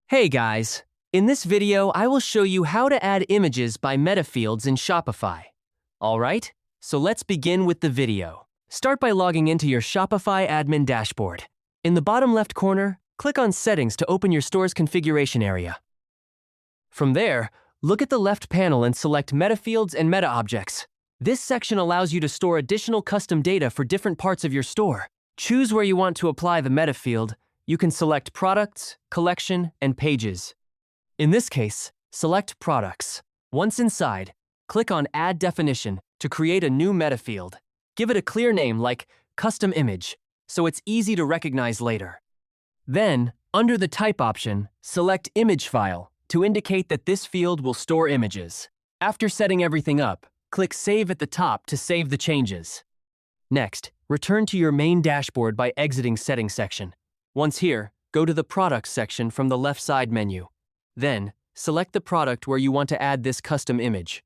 Hey guys! In this video, I will show you how to add images by Metafields in Shopify. Alright, so let's begin with the video. Start by logging into your Shopify admin dashboard. In the bottom left corner, click on Settings to open your store's configuration area. From there, look at the left panel and select Metafields and Meta Objects. This section allows you to store additional custom data for different parts of your store. Choose where you want to apply the Metafield. You can select Products, Collection, and Pages. In this case, select Products. Once inside, click on Add Definition to create a new metafield. Give it a clear name like Custom Image, so it's easy to recognize later. Then, under the Type option, select Image File to indicate that this field will store images. After setting everything up, click Save at the top to save the changes. Next, return to your main dashboard by exiting Settings section. Once here, go to the Products section from the left side menu. Then, select the product where you want to add this custom image.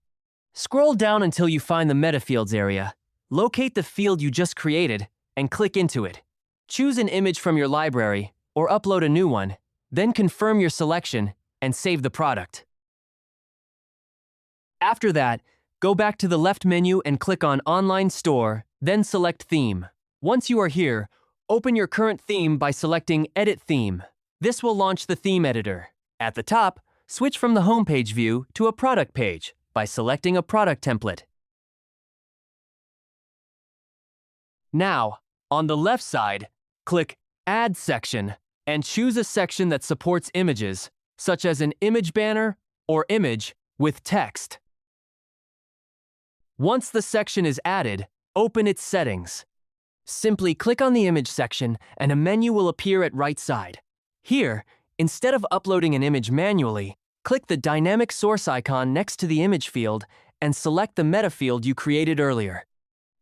Scroll down until you find the Metafields area. Locate the field you just created and click into it. Choose an image from your library or upload a new one, then confirm your selection and save the product. After that, go back to the left menu and click on Online Store, then select Theme. Once you are here, open your current theme by selecting Edit Theme. This will launch the theme editor. At the top, switch from the homepage view to a product page by selecting a product template. Now, on the left side, click Add Section and choose a section that supports images, such as an image banner or image with text. Once the section is added, open its settings. Simply click on the image section and a menu will appear at right side. Here, instead of uploading an image manually, click the dynamic source icon next to the image field and select the metafield you created earlier.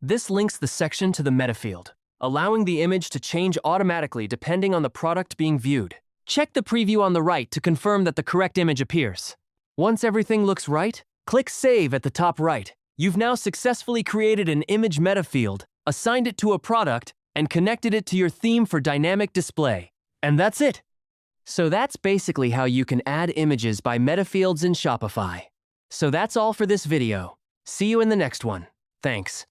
This links the section to the metafield, allowing the image to change automatically depending on the product being viewed. Check the preview on the right to confirm that the correct image appears. Once everything looks right, click Save at the top right. You've now successfully created an image metafield, assigned it to a product, and connected it to your theme for dynamic display. And that's it! So that's basically how you can add images by Metafields in Shopify. So that's all for this video. See you in the next one. Thanks.